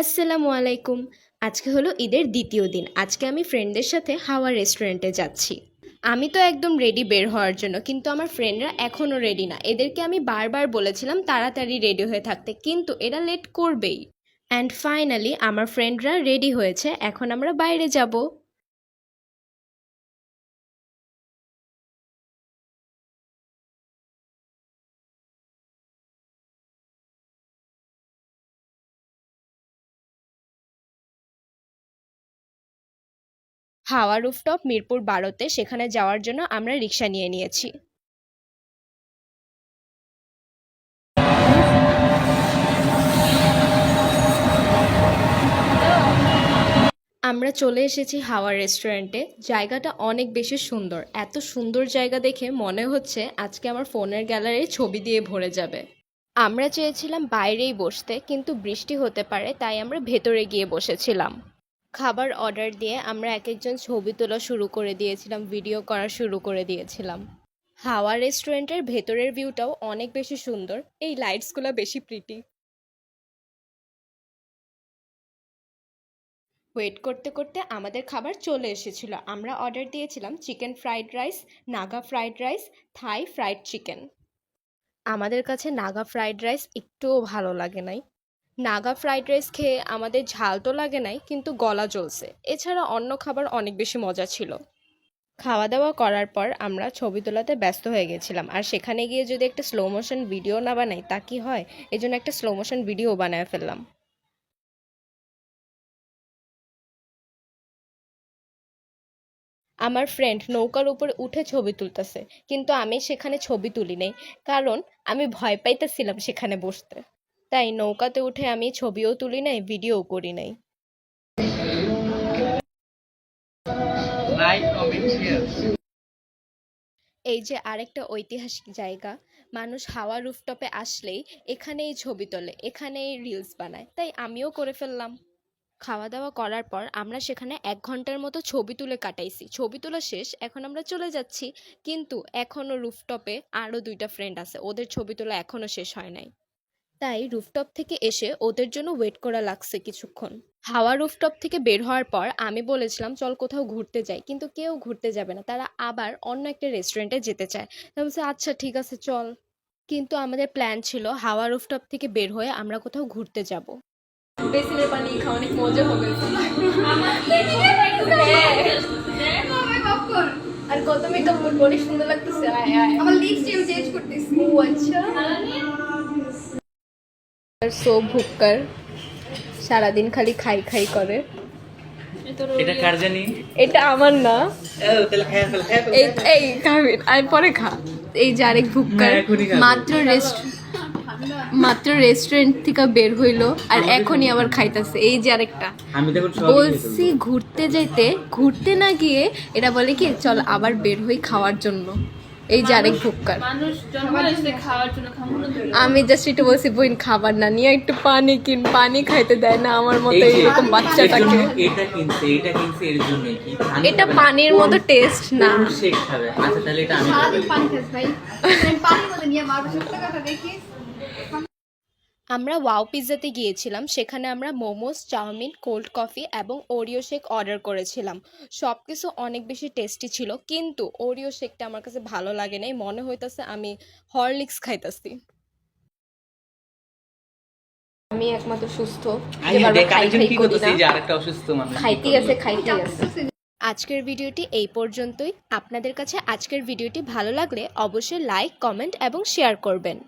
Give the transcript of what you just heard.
আসসালামু আলাইকুম। আজকে হলো ঈদের দ্বিতীয় দিন। আজকে আমি ফ্রেন্ডদের সাথে হাওয়া রেস্টুরেন্টে যাচ্ছি। আমি তো একদম রেডি বের হওয়ার জন্য, কিন্তু আমার ফ্রেন্ডরা এখনও রেডি না। এদেরকে আমি বারবার বলেছিলাম তাড়াতাড়ি রেডি হয়ে থাকতে, কিন্তু এরা লেট করবেই। অ্যান্ড ফাইনালি আমার ফ্রেন্ডরা রেডি হয়েছে, এখন আমরা বাইরে যাব। হাওয়া রুফটপ মিরপুর 12-তে, সেখানে যাওয়ার জন্য আমরা রিক্সা নিয়ে নিয়েছি। আমরা চলে এসেছি হাওয়া রেস্টুরেন্টে। জায়গাটা অনেক বেশি সুন্দর। এত সুন্দর জায়গা দেখে মনে হচ্ছে আজকে আমার ফোনের গ্যালারি ছবি দিয়ে ভরে যাবে। আমরা চেয়েছিলাম বাইরেই বসতে, কিন্তু বৃষ্টি হতে পারে, তাই আমরা ভেতরে গিয়ে বসেছিলাম। খাবার অর্ডার দিয়ে আমরা এক একজন ছবি তোলা শুরু করে দিয়েছিলাম, ভিডিও করা শুরু করে দিয়েছিলাম। হাওয়া রেস্টুরেন্টের ভেতরের ভিউটাও অনেক বেশি সুন্দর। এই লাইটসগুলো বেশি প্রিটি। ওয়েট করতে করতে আমাদের খাবার চলে এসেছিল। আমরা অর্ডার দিয়েছিলাম chicken fried rice, Naga fried rice, থাই ফ্রাইড চিকেন। আমাদের কাছে নাগা ফ্রাইড রাইস একটুও ভালো লাগে নাই। নাগা ফ্রাইড রাইস খেয়ে আমাদের ঝাল তো লাগে নাই, কিন্তু গলা জ্বলছে। এছাড়া অন্য খাবার অনেক বেশি মজা ছিল। খাওয়া দাওয়া করার পর আমরা ছবি তোলাতে ব্যস্ত হয়ে গেছিলাম, আর সেখানে গিয়ে যদি একটা স্লো মোশন ভিডিও না বানাই তা কি হয়, এজন্য একটা স্লো মোশন ভিডিও বানায় ফেললাম। আমার ফ্রেন্ড নৌকার উপরে উঠে ছবি তুলতেছে, কিন্তু আমি সেখানে ছবি তুলি নাই, কারণ আমি ভয় পাইতেছিলাম সেখানে বসতে। তাই নৌকাতে উঠে আমি ছবিও তুলি নাই, ভিডিওও করি নাই। এই যে আরেকটা ঐতিহাসিক জায়গা। মানুষ হাওয়া রুফটপে আসলেই এখানেই ছবি তোলে, এখানেই রিলস বানায়, তাই আমিও করে ফেললাম। খাওয়া দাওয়া করার পর আমরা সেখানে 1 ঘন্টার মতো ছবি তুলে কাটাইছি। ছবি তোলা শেষ, এখন আমরা চলে যাচ্ছি। কিন্তু এখনও রুফটপে আরও 2টা ফ্রেন্ড আছে, ওদের ছবি তোলা এখনও শেষ হয় নাই। তাই রুফটপ থেকে এসে ওদের জন্য ওয়েট করা লাগছে কিছুক্ষণ। হাওয়া রুফটপ থেকে বের হওয়ার পর আমি বলেছিলাম চল কোথাও ঘুরতে যাই, কিন্তু কেউ ঘুরতে যাবে না, তারা আবার অন্য একটা রেস্টুরেন্টে যেতে চায়। আমি বলছি আচ্ছা ঠিক আছে চল। কিন্তু আমাদের প্ল্যান ছিল হাওয়া রুফটপ থেকে বের হয়ে আমরা কোথাও ঘুরতে যাব। বেসিনের পানি খাওয়া অনেক মজা হবে। আর কত মেকআপ করবো, অনেক সুন্দর লাগতেছে। আমার লিপস্টিক চেঞ্জ করতেছি। ও আচ্ছা। সো ভুক্কার, সারাদিন খালি খাই খাই করে। এটা কার জানি? এটা আমার না। তাহলে খায় ফেল। এই খাবি, আমি পরে খা। এই যে আরেক ভুক্কার মাত্র রেস্টুরেন্ট থেকে বের হইলো আর এখনই আবার খাইতেছে। এই যে আরেকটা। আমি দেখো বলছি ঘুরতে যাইতে, ঘুরতে না গিয়ে এটা বলে কি চল আবার বের হই খাওয়ার জন্য। এই যে আরেক ভুক্কার। আমি জাস্ট একটু বলছি বোন খাবার না নিয়ে একটু পানি কিন, পানি খাইতে দেয় না আমার মতো এরকম বাচ্চাটাকে। এটা কিনছে এর জন্য কি? এটা পানির মতো টেস্ট না। শেক খাবে। আচ্ছা তাহলে এটা আমি পানি খাস ভাই, পানির মধ্যে নিয়ে মারবো সত্য কথা দেখি। আমরা ওয়াও পিৎজাতে গিয়েছিলাম। সেখানে আমরা মোমোস, চাউমিন, কোল্ড কফি এবং ওরিও শেক অর্ডার করেছিলাম। সব কিছু অনেক বেশি টেস্টি ছিল, কিন্তু ওরিও শেকটা আমার কাছে ভালো লাগে নাই। মনে হইতেছে আমি হরলিক্স খাইতেছি। আমি একমাত্র সুস্থ খাইতে আছে। আজকের ভিডিওটি এই পর্যন্তই। আপনাদের কাছে আজকের ভিডিওটি ভালো লাগলে অবশ্যই লাইক, কমেন্ট এবং শেয়ার করবেন।